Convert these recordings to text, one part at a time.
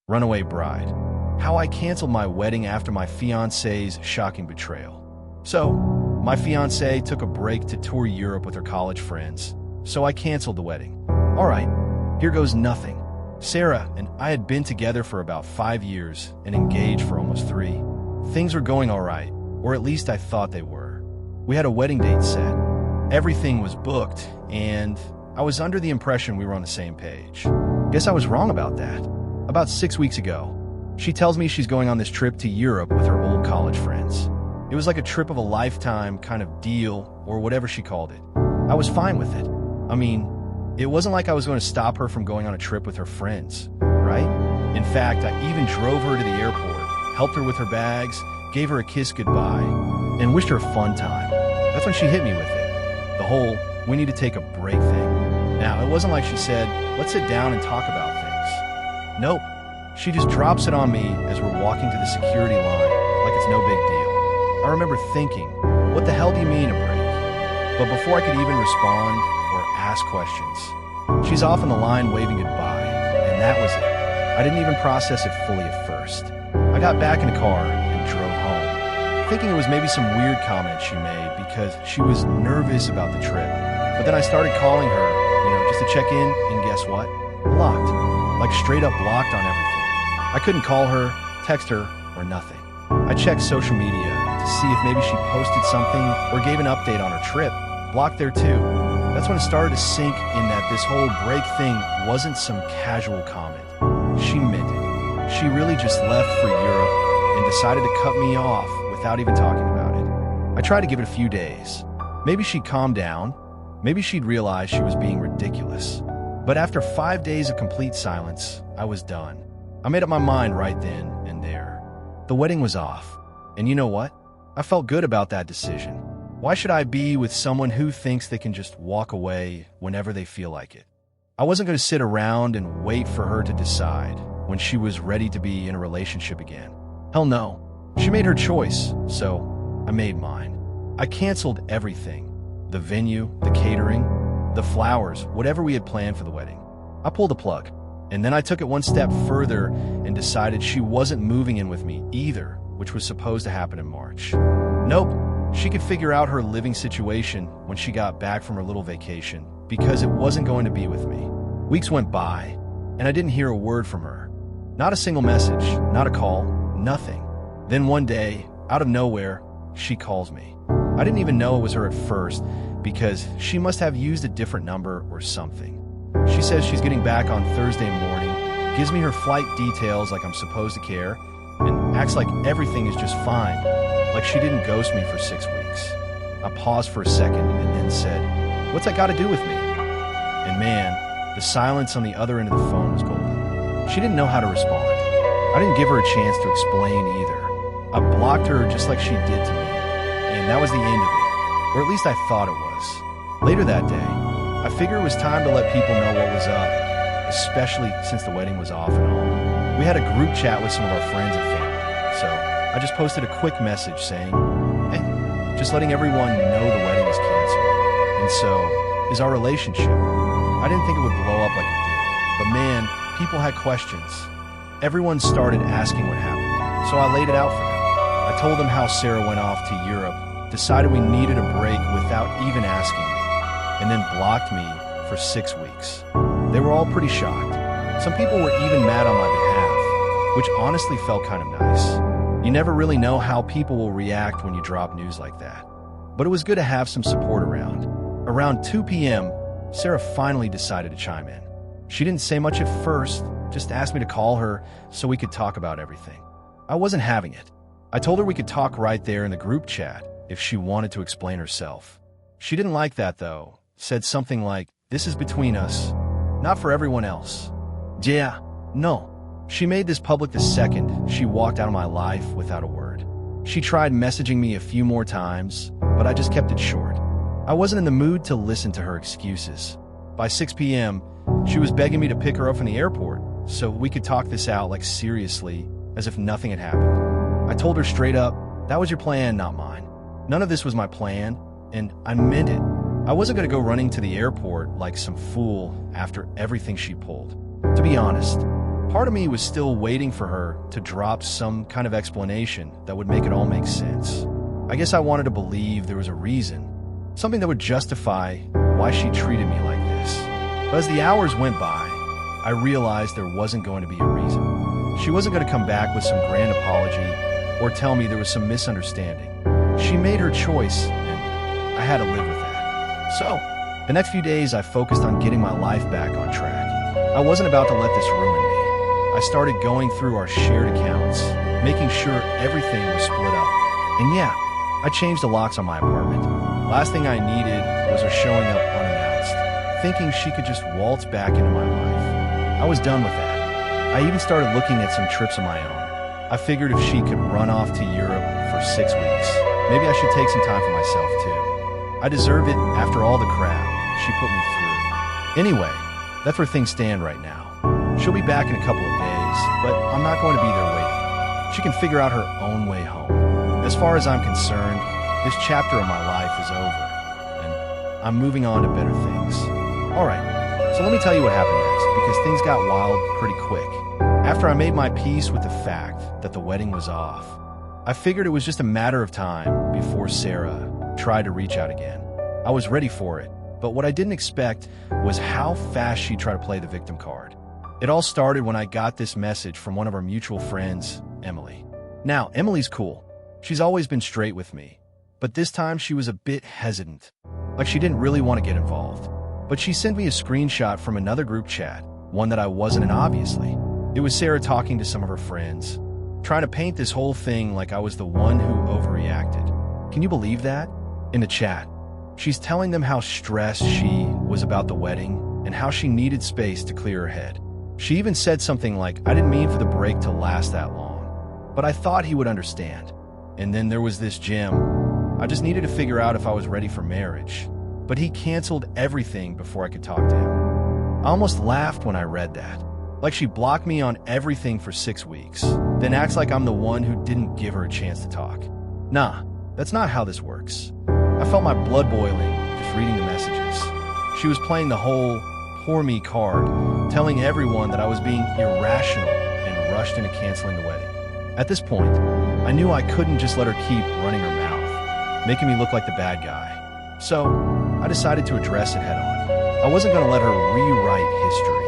Runaway bride. How I canceled my wedding after my fiancé's shocking betrayal. So, my fiancée took a break to tour Europe with her college friends, so I canceled the wedding. Alright, here goes nothing. Sarah and I had been together for about 5 years and engaged for almost 3. Things were going alright, or at least I thought they were. We had a wedding date set. Everything was booked, and I was under the impression we were on the same page. Guess I was wrong about that. About 6 weeks ago, she tells me she's going on this trip to Europe with her old college friends. It was like a trip of a lifetime kind of deal, or whatever she called it. I was fine with it. I mean, it wasn't like I was going to stop her from going on a trip with her friends, right? In fact, I even drove her to the airport, helped her with her bags, gave her a kiss goodbye, and wished her a fun time. That's when she hit me with it. The whole, we need to take a break thing. Now, it wasn't like she said, let's sit down and talk about things. Nope. She just drops it on me as we're walking to the security line, like it's no big deal. I remember thinking, what the hell do you mean a break? But before I could even respond or ask questions, she's off on the line waving goodbye, and that was it. I didn't even process it fully at first. I got back in the car and drove home, thinking it was maybe some weird comment she made because she was nervous about the trip. But then I started calling her, just to check in, and guess what? Blocked. Like straight up blocked on everything. I couldn't call her, text her, or nothing. I checked social media to see if maybe she posted something or gave an update on her trip. Blocked there too. That's when it started to sink in that this whole break thing wasn't some casual comment. She meant it. She really just left for Europe and decided to cut me off without even talking about it. I tried to give it a few days. Maybe she'd calm down. Maybe she'd realize she was being ridiculous. But after 5 days of complete silence, I was done. I made up my mind right then and there. The wedding was off. And you know what? I felt good about that decision. Why should I be with someone who thinks they can just walk away whenever they feel like it? I wasn't going to sit around and wait for her to decide when she was ready to be in a relationship again. Hell no. She made her choice, so I made mine. I canceled everything. The venue, the catering, the flowers, whatever we had planned for the wedding. I pulled the plug. And then I took it one step further and decided she wasn't moving in with me either, which was supposed to happen in March. Nope. She could figure out her living situation when she got back from her little vacation because it wasn't going to be with me. Weeks went by, and I didn't hear a word from her. Not a single message, not a call, nothing. Then one day, out of nowhere, she calls me. I didn't even know it was her at first because she must have used a different number or something. She says she's getting back on Thursday morning, gives me her flight details like I'm supposed to care, and acts like everything is just fine, like she didn't ghost me for 6 weeks. I paused for a second and then said, "What's that got to do with me?" And man, the silence on the other end of the phone was golden. She didn't know how to respond. I didn't give her a chance to explain either. I blocked her just like she did to me, and that was the end of it, or at least I thought it was. Later that day, I figured it was time to let people know what was up, especially since the wedding was off and on. We had a group chat with some of our friends and family, so I just posted a quick message saying, "Hey, just letting everyone know the wedding is canceled. And so is our relationship." I didn't think it would blow up like it did, but man, people had questions. Everyone started asking what happened, so I laid it out for them. I told them how Sarah went off to Europe, decided we needed a break without even asking me, and then blocked me for 6 weeks. They were all pretty shocked. Some people were even mad on my behalf, which honestly felt kind of nice. You never really know how people will react when you drop news like that. But it was good to have some support around. Around 2 p.m., Sarah finally decided to chime in. She didn't say much at first, just asked me to call her so we could talk about everything. I wasn't having it. I told her we could talk right there in the group chat if she wanted to explain herself. She didn't like that though. Said something like, "This is between us, not for everyone else." Yeah, no. She made this public the second she walked out of my life without a word. She tried messaging me a few more times, but I just kept it short. I wasn't in the mood to listen to her excuses. By 6 p.m., she was begging me to pick her up from the airport so we could talk this out like seriously, as if nothing had happened. I told her straight up, that was your plan, not mine. None of this was my plan, and I meant it. I wasn't going to go running to the airport like some fool after everything she pulled. To be honest, Part of me was still waiting for her to drop some kind of explanation that would make it all make sense. I guess I wanted to believe there was a reason, something that would justify why she treated me like this. But as the hours went by, I realized there wasn't going to be a reason. She wasn't going to come back with some grand apology or tell me there was some misunderstanding. She made her choice, and I had to live with that. So, the next few days I focused on getting my life back on track. I wasn't about to let this ruin me. I started going through our shared accounts, making sure everything was split up. And yeah, I changed the locks on my apartment. Last thing I needed was her showing up unannounced, thinking she could just waltz back into my life. I was done with that. I even started looking at some trips of my own. I figured if she could run off to Europe for 6 weeks, maybe I should take some time for myself too. I deserve it after all the crap she put me through. Anyway, that's where things stand right now. She'll be back in a couple of days, but I'm not going to be there waiting. She can figure out her own way home. As far as I'm concerned, this chapter of my life is over, and I'm moving on to better things. Alright, so let me tell you what happened next, because things got wild pretty quick. After I made my peace with the fact that the wedding was off, I figured it was just a matter of time before Sarah tried to reach out again. I was ready for it, but what I didn't expect was how fast she tried to play the victim card. It all started when I got this message from one of our mutual friends, Emily. Now, Emily's cool. She's always been straight with me, but this time she was a bit hesitant, like she didn't really want to get involved. But she sent me a screenshot from another group chat, one that I wasn't in obviously. It was Sarah talking to some of her friends, trying to paint this whole thing like I was the one who overreacted. Can you believe that? In the chat, she's telling them how stressed she was about the wedding and how she needed space to clear her head. She even said something like, "I didn't mean for the break to last that long, but I thought he would understand." And then there was this Jim. I just needed to figure out if I was ready for marriage, but he canceled everything before I could talk to him. I almost laughed when I read that. Like she blocked me on everything for 6 weeks, then acts like I'm the one who didn't give her a chance to talk. Nah, that's not how this works. I felt my blood boiling just reading the messages. She was playing the whole poor me card, telling everyone that I was being irrational and rushed into canceling the wedding. At this point, I knew I couldn't just let her keep running her mouth, making me look like the bad guy. So, I decided to address it head on. I wasn't going to let her rewrite history.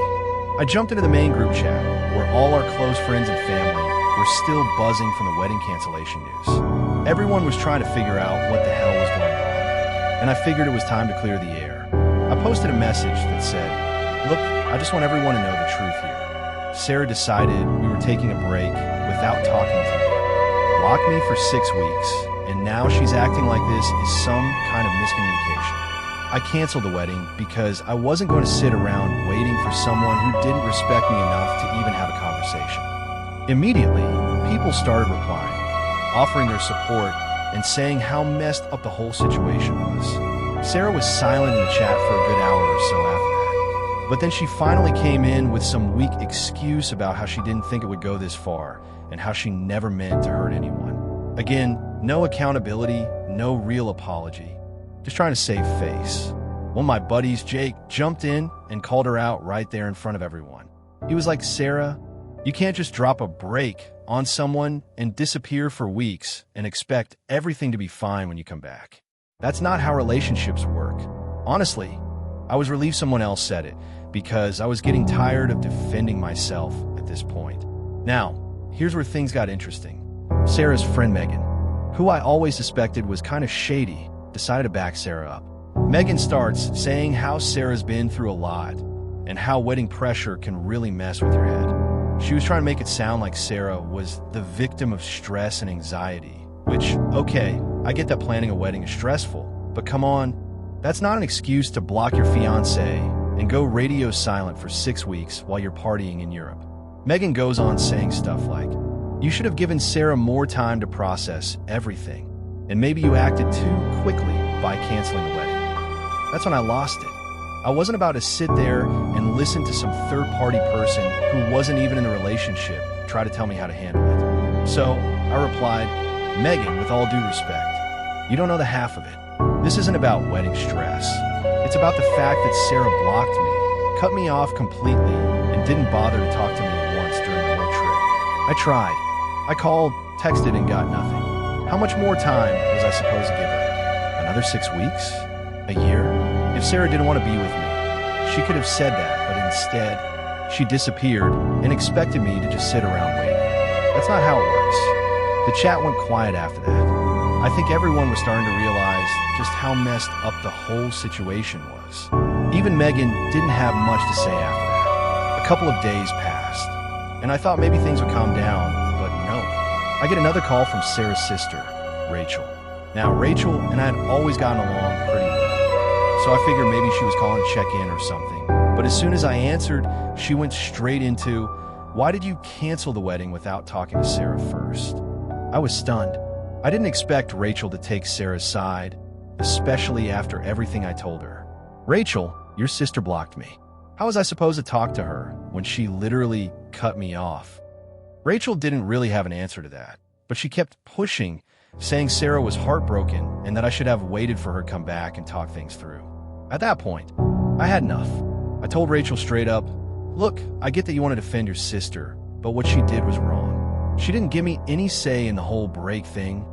I jumped into the main group chat, where all our close friends and family were still buzzing from the wedding cancellation news. Everyone was trying to figure out what the hell was going on, and I figured it was time to clear the air. I posted a message that said, "Look, I just want everyone to know the truth here. Sarah decided we were taking a break without talking to me, blocked me for 6 weeks, and now she's acting like this is some kind of miscommunication. I canceled the wedding because I wasn't going to sit around waiting for someone who didn't respect me enough to even have a conversation." Immediately, people started replying, offering their support and saying how messed up the whole situation was. Sarah was silent in the chat for a good hour or so after that. But then she finally came in with some weak excuse about how she didn't think it would go this far and how she never meant to hurt anyone. Again, no accountability, no real apology. Just trying to save face. One of my buddies, Jake, jumped in and called her out right there in front of everyone. He was like, "Sarah, you can't just drop a break on someone and disappear for weeks and expect everything to be fine when you come back. That's not how relationships work." Honestly, I was relieved someone else said it because I was getting tired of defending myself at this point. Now, here's where things got interesting. Sarah's friend Megan, who I always suspected was kind of shady, decided to back Sarah up. Megan starts saying how Sarah's been through a lot and how wedding pressure can really mess with your head. She was trying to make it sound like Sarah was the victim of stress and anxiety, which, okay, I get that planning a wedding is stressful, but come on, that's not an excuse to block your fiancé and go radio silent for 6 weeks while you're partying in Europe. Megan goes on saying stuff like, "You should have given Sarah more time to process everything, and maybe you acted too quickly by canceling the wedding." That's when I lost it. I wasn't about to sit there and listen to some third-party person who wasn't even in the relationship try to tell me how to handle it. So I replied, "Megan, with all due respect, you don't know the half of it. This isn't about wedding stress. It's about the fact that Sarah blocked me, cut me off completely, and didn't bother to talk to me once I tried. I called, texted, and got nothing. How much more time was I supposed to give her? Another 6 weeks? A year? If Sarah didn't want to be with me, she could have said that, but instead, she disappeared and expected me to just sit around waiting. That's not how it works. The chat went quiet after that. I think everyone was starting to realize just how messed up the whole situation was. Even Megan didn't have much to say after that. A couple of days passed, and I thought maybe things would calm down, but no. I get another call from Sarah's sister, Rachel. Now, Rachel and I had always gotten along pretty well, so I figured maybe she was calling to check in or something. But as soon as I answered, she went straight into, "Why did you cancel the wedding without talking to Sarah first?" I was stunned. I didn't expect Rachel to take Sarah's side, especially after everything I told her. "Rachel, your sister blocked me. How was I supposed to talk to her when she literally cut me off?" Rachel didn't really have an answer to that, but she kept pushing, saying Sarah was heartbroken and that I should have waited for her to come back and talk things through. At that point, I had enough. I told Rachel straight up, "Look, I get that you want to defend your sister, but what she did was wrong. She didn't give me any say in the whole break thing,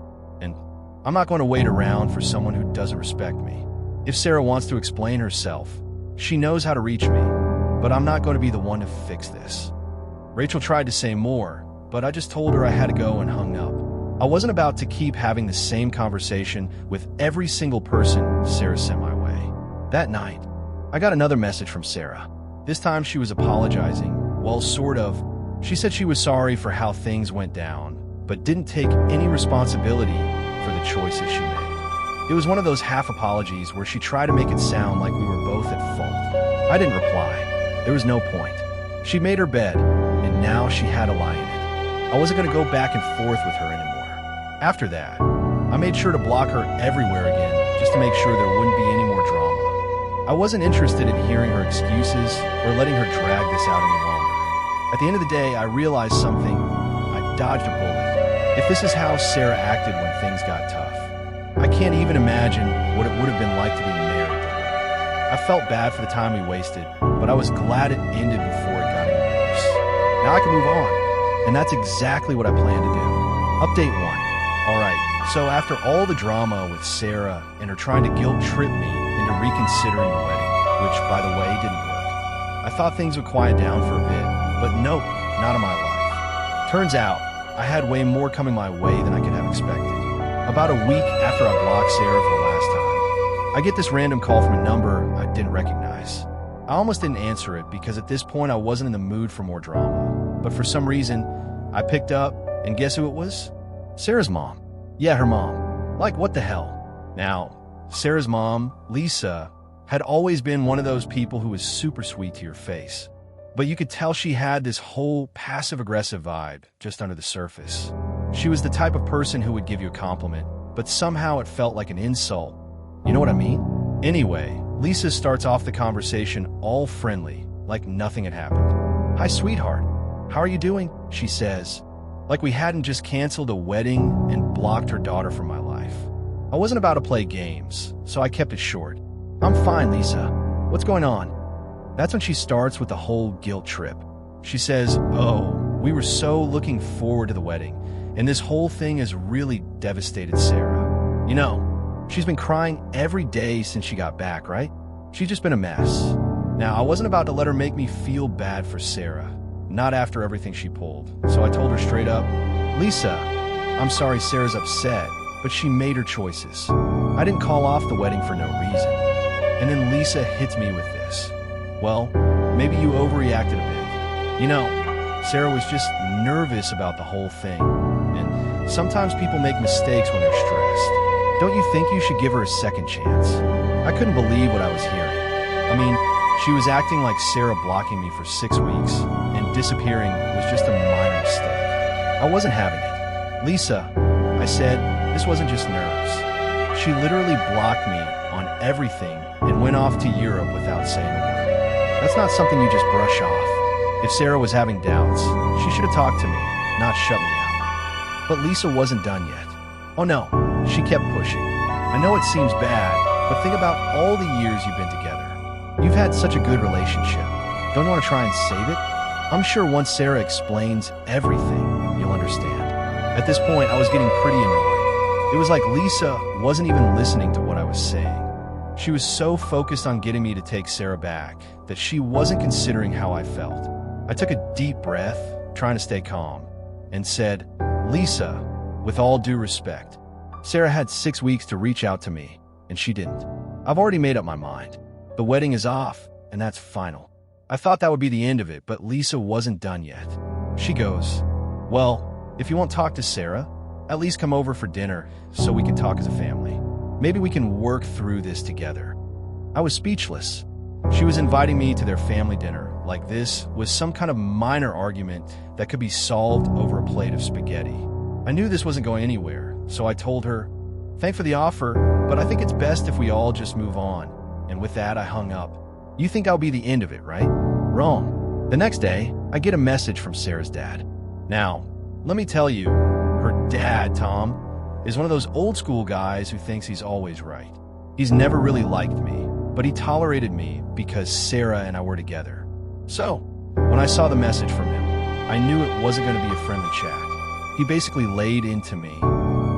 and I'm not going to wait around for someone who doesn't respect me. If Sarah wants to explain herself, she knows how to reach me, but I'm not going to be the one to fix this." Rachel tried to say more, but I just told her I had to go and hung up. I wasn't about to keep having the same conversation with every single person Sarah sent my way. That night, I got another message from Sarah. This time she was apologizing. Well, sort of. She said she was sorry for how things went down, but didn't take any responsibility for the choices she made. It was one of those half apologies where she tried to make it sound like we were both at fault. I didn't reply. There was no point. She made her bed, and now she had a lie in it. I wasn't going to go back and forth with her anymore. After that, I made sure to block her everywhere again, just to make sure there wouldn't be any more drama. I wasn't interested in hearing her excuses or letting her drag this out any longer. At the end of the day, I realized something. I dodged a bullet. If this is how Sarah acted when things got tough, I can't even imagine what it would have been like to be married to her. I felt bad for the time we wasted, but I was glad it ended before it got any worse. Now I can move on, and that's exactly what I plan to do. Update 1. Alright, so after all the drama with Sarah and her trying to guilt trip me into reconsidering the wedding, which, by the way, didn't work, I thought things would quiet down for a bit, but nope, not in my life. Turns out, I had way more coming my way than I could have expected. About a week after I blocked Sarah for the last time, I get this random call from a number I didn't recognize. I almost didn't answer it because at this point I wasn't in the mood for more drama. But for some reason, I picked up, and guess who it was? Sarah's mom. Yeah, her mom. Like, what the hell? Now, Sarah's mom, Lisa, had always been one of those people who was super sweet to your face. But you could tell she had this whole passive-aggressive vibe just under the surface. She was the type of person who would give you a compliment, but somehow it felt like an insult. You know what I mean? Anyway, Lisa starts off the conversation all friendly, like nothing had happened. "Hi, sweetheart. How are you doing?" she says. Like we hadn't just canceled a wedding and blocked her daughter from my life. I wasn't about to play games, so I kept it short. "I'm fine, Lisa. What's going on?" That's when she starts with the whole guilt trip. She says, "Oh, we were so looking forward to the wedding, and this whole thing has really devastated Sarah. You know, she's been crying every day since she got back, right? She's just been a mess." Now, I wasn't about to let her make me feel bad for Sarah. Not after everything she pulled. So I told her straight up, "Lisa, I'm sorry Sarah's upset, but she made her choices. I didn't call off the wedding for no reason." And then Lisa hits me with this. "Well, maybe you overreacted a bit. You know, Sarah was just nervous about the whole thing. And sometimes people make mistakes when they're stressed. Don't you think you should give her a second chance?" I couldn't believe what I was hearing. I mean, she was acting like Sarah blocking me for 6 weeks and disappearing was just a minor mistake. I wasn't having it. "Lisa," I said, "this wasn't just nerves. She literally blocked me on everything and went off to Europe without saying a word. That's not something you just brush off. If Sarah was having doubts, she should have talked to me, not shut me out." But Lisa wasn't done yet. Oh no, she kept pushing. "I know it seems bad, but think about all the years you've been together. You've had such a good relationship. Don't you want to try and save it? I'm sure once Sarah explains everything, you'll understand. At this point, I was getting pretty annoyed. It was like Lisa wasn't even listening to what I was saying. She was so focused on getting me to take Sarah back that she wasn't considering how I felt. I took a deep breath, trying to stay calm, and said, "Lisa, with all due respect, Sarah had 6 weeks to reach out to me, and she didn't. I've already made up my mind. The wedding is off, and that's final." I thought that would be the end of it, but Lisa wasn't done yet. She goes, "Well, if you won't talk to Sarah, at least come over for dinner so we can talk as a family. Maybe we can work through this together." I was speechless. She was inviting me to their family dinner like this was some kind of minor argument that could be solved over a plate of spaghetti. I knew this wasn't going anywhere, so I told her, "Thanks for the offer, but I think it's best if we all just move on." And with that, I hung up. You think I'll be the end of it, right? Wrong. The next day, I get a message from Sarah's dad. Now, let me tell you, her dad, Tom, is one of those old school guys who thinks he's always right. He's never really liked me, but he tolerated me because Sarah and I were together. So, when I saw the message from him, I knew it wasn't going to be a friendly chat. He basically laid into me,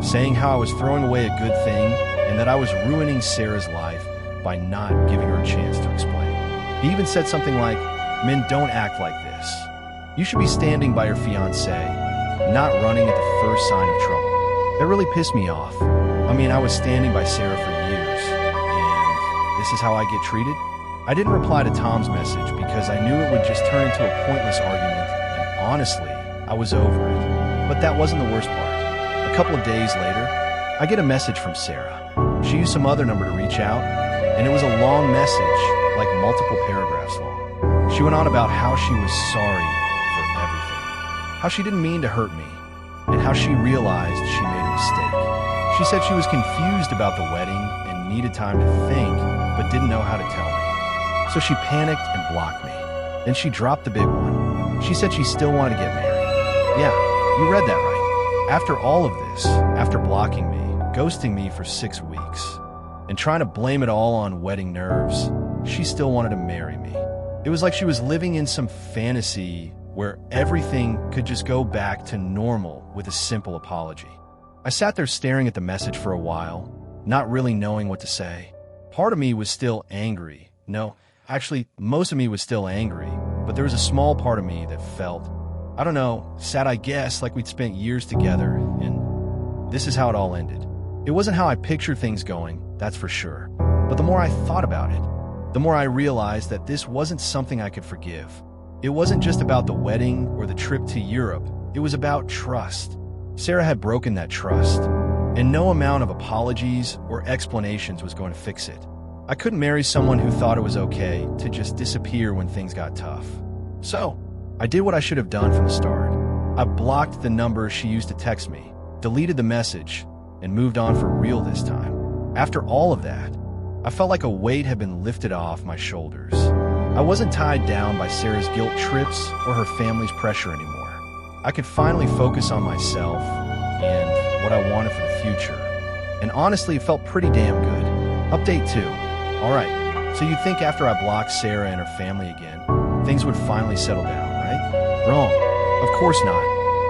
saying how I was throwing away a good thing and that I was ruining Sarah's life by not giving her a chance to explain. He even said something like, "Men don't act like this. You should be standing by your fiancé, not running at the first sign of trouble." That really pissed me off. I mean, I was standing by Sarah for years, and this is how I get treated? I didn't reply to Tom's message because I knew it would just turn into a pointless argument, and honestly, I was over it. But that wasn't the worst part. A couple of days later, I get a message from Sarah. She used some other number to reach out, and it was a long message, like multiple paragraphs long. She went on about how she was sorry for everything, how she didn't mean to hurt me, and how she realized she made a mistake. She said she was confused about the wedding and needed time to think, but didn't know how to tell me. So she panicked and blocked me. Then she dropped the big one. She said she still wanted to get married. Yeah, you read that right. After all of this, after blocking me, ghosting me for 6 weeks, and trying to blame it all on wedding nerves, she still wanted to marry me. It was like she was living in some fantasy where everything could just go back to normal with a simple apology. I sat there staring at the message for a while, not really knowing what to say. Part of me was still angry. No, actually, most of me was still angry, but there was a small part of me that felt, I don't know, sad I guess, like we'd spent years together, and this is how it all ended. It wasn't how I pictured things going, that's for sure. But the more I thought about it, the more I realized that this wasn't something I could forgive. It wasn't just about the wedding or the trip to Europe. It was about trust. Sarah had broken that trust, and no amount of apologies or explanations was going to fix it. I couldn't marry someone who thought it was okay to just disappear when things got tough. So, I did what I should have done from the start. I blocked the number she used to text me, deleted the message, and moved on for real this time. After all of that, I felt like a weight had been lifted off my shoulders. I wasn't tied down by Sarah's guilt trips or her family's pressure anymore. I could finally focus on myself and what I wanted for the future. And honestly, it felt pretty damn good. Update 2. Alright, so you'd think after I blocked Sarah and her family again, things would finally settle down, right? Wrong. Of course not.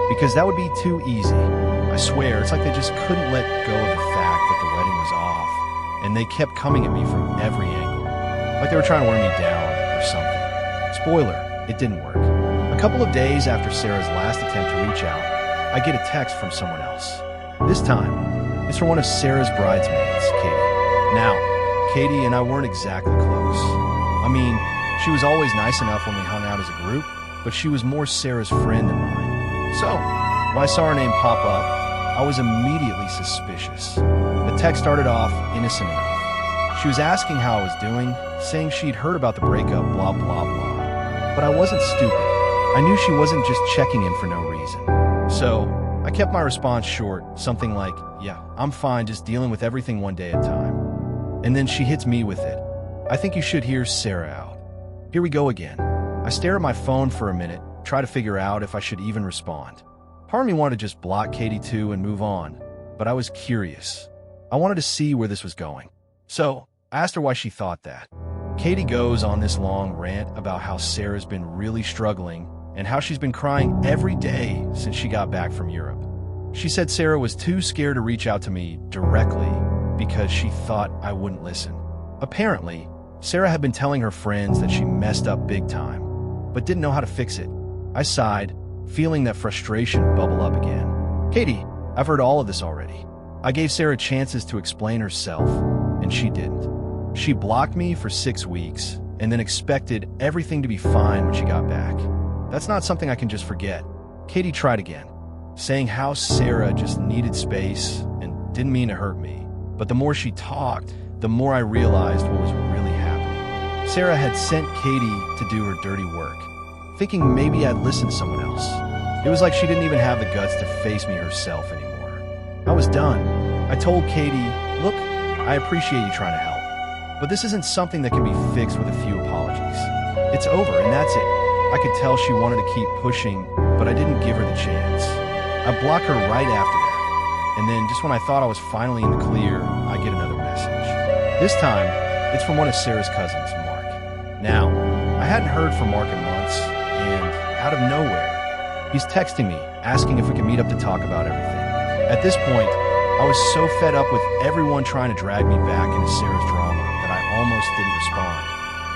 Because that would be too easy. I swear, it's like they just couldn't let go of the fact that the wedding was off, and they kept coming at me from every angle, like they were trying to wear me down or something. Spoiler, it didn't work. A couple of days after Sarah's last attempt to reach out, I get a text from someone else. This time, it's from one of Sarah's bridesmaids, Katie. Now, Katie and I weren't exactly close. I mean, she was always nice enough when we hung out as a group, but she was more Sarah's friend than mine. So, when I saw her name pop up, I was immediately suspicious. The text started off innocent enough. She was asking how I was doing, saying she'd heard about the breakup, blah, blah, blah. But I wasn't stupid. I knew she wasn't just checking in for no reason. So, I kept my response short, something like, "Yeah, I'm fine, just dealing with everything one day at a time." And then she hits me with it. "I think you should hear Sarah out." Here we go again. I stare at my phone for a minute, try to figure out if I should even respond. Part of me wanted to just block Katie too and move on, but I was curious. I wanted to see where this was going. So, I asked her why she thought that. Katie goes on this long rant about how Sarah's been really struggling and how she's been crying every day since she got back from Europe. She said Sarah was too scared to reach out to me directly because she thought I wouldn't listen. Apparently, Sarah had been telling her friends that she messed up big time, but didn't know how to fix it. I sighed, feeling that frustration bubble up again. Katie, I've heard all of this already. I gave Sarah chances to explain herself, and she didn't. She blocked me for 6 weeks, and then expected everything to be fine when she got back. That's not something I can just forget. Katie tried again, saying how Sarah just needed space and didn't mean to hurt me. But the more she talked, the more I realized what was really happening. Sarah had sent Katie to do her dirty work, thinking maybe I'd listen to someone else. It was like she didn't even have the guts to face me herself anymore. I was done. I told Katie, look, I appreciate you trying to help, but this isn't something that can be fixed with a few apologies. It's over, and that's it. I could tell she wanted to keep pushing, but I didn't give her the chance. I blocked her right after that, and then just when I thought I was finally in the clear, I get another message. This time, it's from one of Sarah's cousins, Mark. Now, I hadn't heard from Mark in months, and out of nowhere, he's texting me, asking if we can meet up to talk about everything. At this point, I was so fed up with everyone trying to drag me back into Sarah's drama that I almost didn't respond.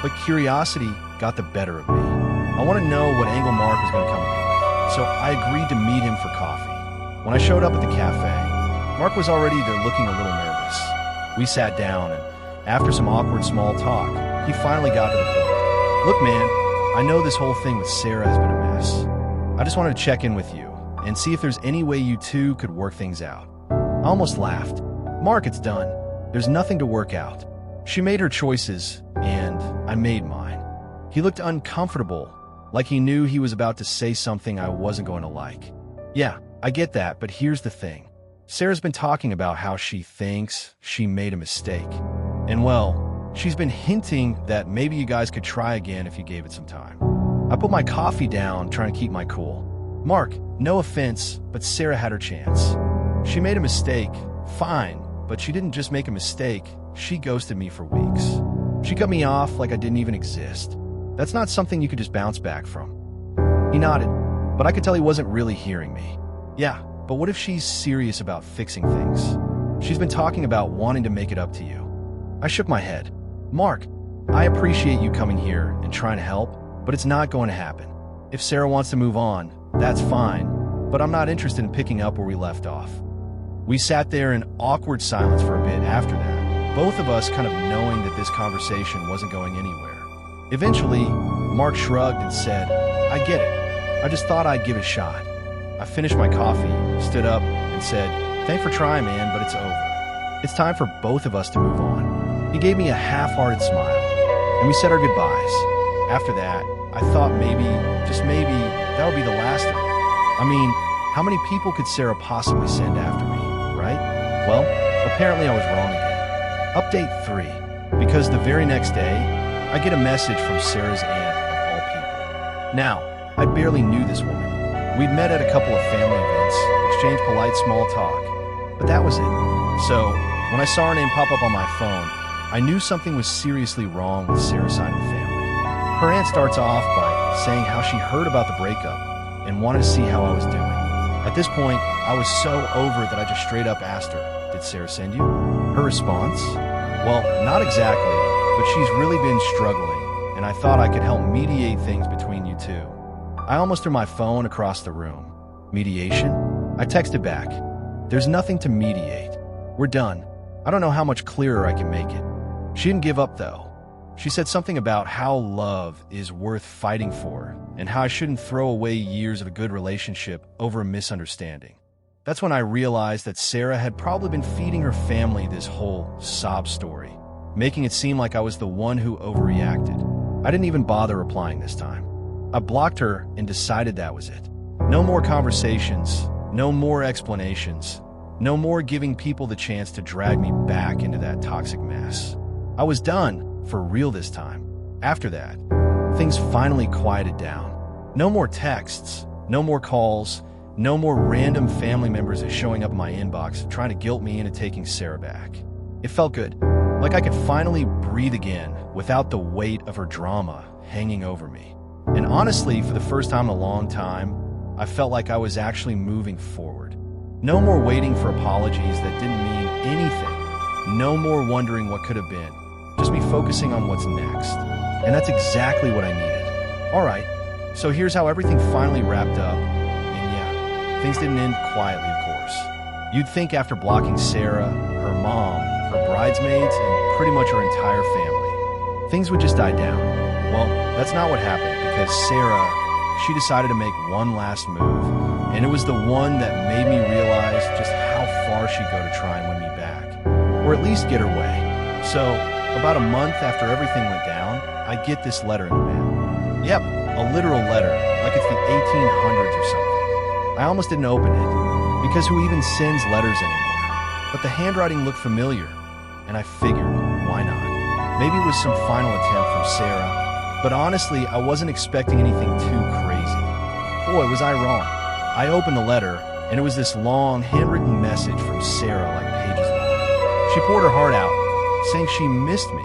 But curiosity got the better of me. I want to know what angle Mark was going to come up with, so I agreed to meet him for coffee. When I showed up at the cafe, Mark was already there looking a little nervous. We sat down, and after some awkward small talk, he finally got to the point. Look, man, I know this whole thing with Sarah has been a mess. I just wanted to check in with you and see if there's any way you two could work things out. I almost laughed. Mark, it's done. There's nothing to work out. She made her choices, and I made mine. He looked uncomfortable, like he knew he was about to say something I wasn't going to like. Yeah, I get that, but here's the thing. Sarah's been talking about how she thinks she made a mistake. And well, she's been hinting that maybe you guys could try again if you gave it some time. I put my coffee down, trying to keep my cool. Mark, no offense, but Sarah had her chance. She made a mistake, fine, but she didn't just make a mistake, she ghosted me for weeks. She cut me off like I didn't even exist. That's not something you could just bounce back from. He nodded, but I could tell he wasn't really hearing me. Yeah, but what if she's serious about fixing things? She's been talking about wanting to make it up to you. I shook my head. Mark, I appreciate you coming here and trying to help, but it's not going to happen. If Sarah wants to move on, that's fine, but I'm not interested in picking up where we left off. We sat there in awkward silence for a bit after that, both of us kind of knowing that this conversation wasn't going anywhere. Eventually, Mark shrugged and said, I get it. I just thought I'd give it a shot. I finished my coffee, stood up, and said, thanks for trying, man, but it's over. It's time for both of us to move on. He gave me a half-hearted smile, and we said our goodbyes. After that, I thought maybe, just maybe, that would be the last of it. I mean, how many people could Sarah possibly send after me, right? Well, apparently I was wrong again. Update 3. Because the very next day, I get a message from Sarah's aunt of all people. Now, I barely knew this woman. We'd met at a couple of family events, exchanged polite small talk, but that was it. So, when I saw her name pop up on my phone, I knew something was seriously wrong with Sarah's side of the family. Her aunt starts off by saying how she heard about the breakup and wanted to see how I was doing. At this point, I was so over that I just straight up asked her, did Sarah send you? Her response? Well, not exactly, but she's really been struggling, and I thought I could help mediate things between you two. I almost threw my phone across the room. Mediation? I texted back. There's nothing to mediate. We're done. I don't know how much clearer I can make it. She didn't give up, though. She said something about how love is worth fighting for and how I shouldn't throw away years of a good relationship over a misunderstanding. That's when I realized that Sarah had probably been feeding her family this whole sob story, making it seem like I was the one who overreacted. I didn't even bother replying this time. I blocked her and decided that was it. No more conversations, no more explanations, no more giving people the chance to drag me back into that toxic mess. I was done. For real this time. After that, things finally quieted down. No more texts, no more calls, no more random family members showing up in my inbox trying to guilt me into taking Sarah back. It felt good, like I could finally breathe again without the weight of her drama hanging over me. And honestly, for the first time in a long time, I felt like I was actually moving forward. No more waiting for apologies that didn't mean anything. No more wondering what could have been. Just me focusing on what's next. And that's exactly what I needed. All right, so here's how everything finally wrapped up. And yeah, things didn't end quietly, of course. You'd think after blocking Sarah, her mom, her bridesmaids, and pretty much her entire family, things would just die down. Well, that's not what happened, because Sarah, she decided to make one last move, and it was the one that made me realize just how far she'd go to try and win me back, or at least get her way. So, about a month after everything went down, I get this letter in the mail. Yep, a literal letter, like it's the 1800s or something. I almost didn't open it, because who even sends letters anymore? But the handwriting looked familiar, and I figured, why not? Maybe it was some final attempt from Sarah, but honestly, I wasn't expecting anything too crazy. Boy, was I wrong. I opened the letter, and it was this long, handwritten message from Sarah, like pages long. She poured her heart out, saying she missed me.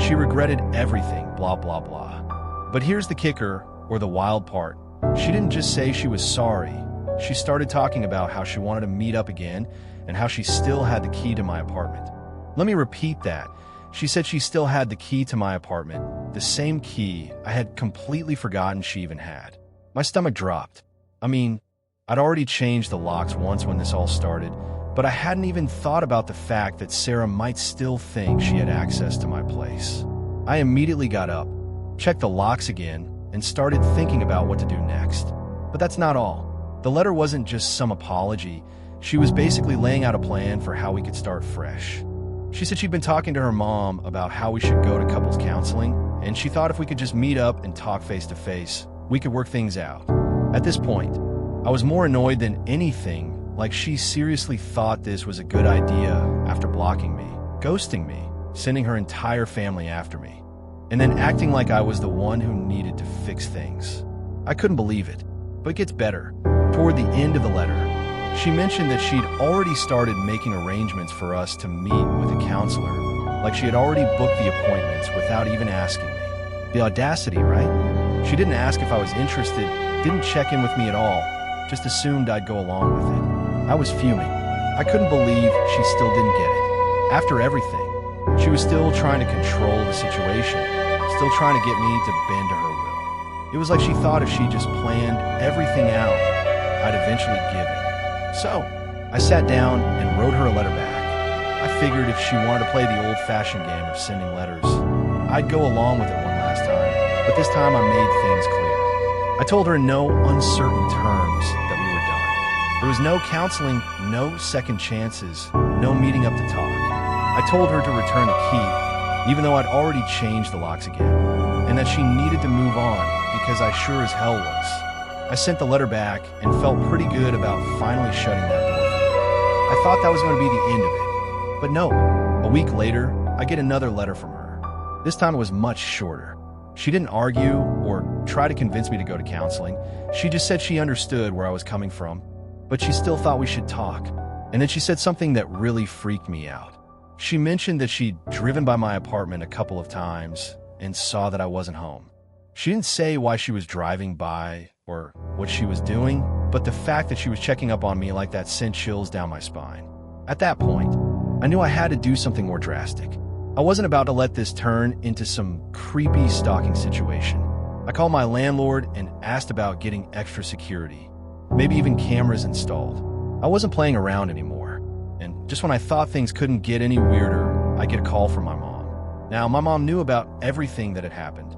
She regretted everything, blah, blah, blah. But here's the kicker, or the wild part. She didn't just say she was sorry. She started talking about how she wanted to meet up again, and how she still had the key to my apartment. Let me repeat that. She said she still had the key to my apartment, the same key I had completely forgotten she even had. My stomach dropped. I mean, I'd already changed the locks once when this all started, but I hadn't even thought about the fact that Sarah might still think she had access to my place. I immediately got up, checked the locks again, and started thinking about what to do next. But that's not all. The letter wasn't just some apology. She was basically laying out a plan for how we could start fresh. She said she'd been talking to her mom about how we should go to couples counseling, and she thought if we could just meet up and talk face to face, we could work things out. At this point, I was more annoyed than anything, like she seriously thought this was a good idea after blocking me, ghosting me, sending her entire family after me, and then acting like I was the one who needed to fix things. I couldn't believe it, but it gets better. Toward the end of the letter, she mentioned that she'd already started making arrangements for us to meet with a counselor, like she had already booked the appointments without even asking me. The audacity, right? She didn't ask if I was interested, didn't check in with me at all, just assumed I'd go along with it. I was fuming. I couldn't believe she still didn't get it. After everything, she was still trying to control the situation, still trying to get me to bend to her will. It was like she thought if she just planned everything out, I'd eventually give in. So, I sat down and wrote her a letter back. I figured if she wanted to play the old-fashioned game of sending letters, I'd go along with it one last time, but this time I made things clear. I told her in no uncertain terms that we were done. There was no counseling, no second chances, no meeting up to talk. I told her to return the key, even though I'd already changed the locks again, and that she needed to move on because I sure as hell was. I sent the letter back and felt pretty good about finally shutting that door for her. I thought that was going to be the end of it. But no, a week later, I get another letter from her. This time it was much shorter. She didn't argue or try to convince me to go to counseling. She just said she understood where I was coming from, but she still thought we should talk. And then she said something that really freaked me out. She mentioned that she'd driven by my apartment a couple of times and saw that I wasn't home. She didn't say why she was driving by or what she was doing, but the fact that she was checking up on me like that sent chills down my spine. At that point, I knew I had to do something more drastic. I wasn't about to let this turn into some creepy stalking situation. I called my landlord and asked about getting extra security, maybe even cameras installed. I wasn't playing around anymore, and just when I thought things couldn't get any weirder, I get a call from my mom. Now, my mom knew about everything that had happened,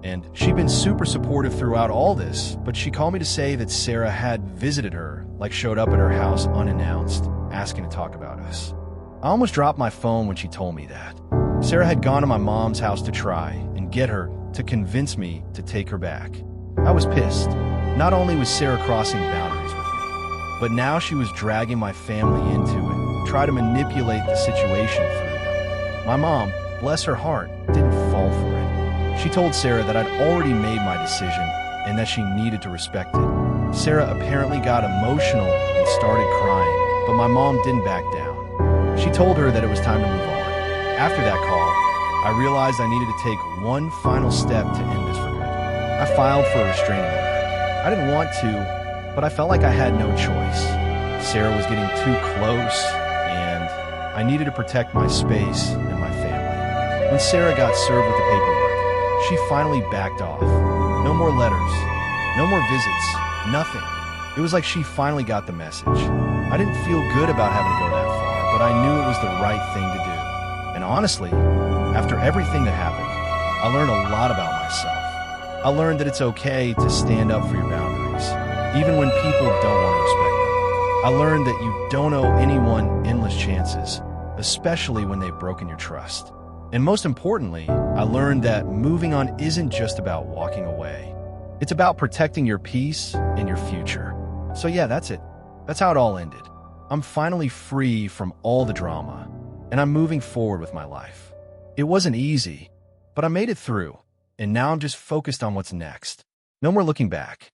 and she'd been super supportive throughout all this, but she called me to say that Sarah had visited her, like showed up at her house unannounced, asking to talk about us. I almost dropped my phone when she told me that. Sarah had gone to my mom's house to try and get her to convince me to take her back. I was pissed. Not only was Sarah crossing boundaries with me, but now she was dragging my family into it, try to manipulate the situation through them. My mom, bless her heart, didn't fall for it. She told Sarah that I'd already made my decision and that she needed to respect it. Sarah apparently got emotional and started crying, but my mom didn't back down. She told her that it was time to move on. After that call, I realized I needed to take one final step to end this for good. I filed for a restraining order. I didn't want to, but I felt like I had no choice. Sarah was getting too close, and I needed to protect my space and my family. When Sarah got served with the paperwork, she finally backed off. No more letters, no more visits, nothing. It was like she finally got the message. I didn't feel good about having to go that far, but I knew it was the right thing to do. And honestly, after everything that happened, I learned a lot about myself. I learned that it's okay to stand up for your boundaries, even when people don't want to respect them. I learned that you don't owe anyone endless chances, especially when they've broken your trust. And most importantly, I learned that moving on isn't just about walking away. It's about protecting your peace and your future. So yeah, that's it. That's how it all ended. I'm finally free from all the drama, and I'm moving forward with my life. It wasn't easy, but I made it through, and now I'm just focused on what's next. No more looking back.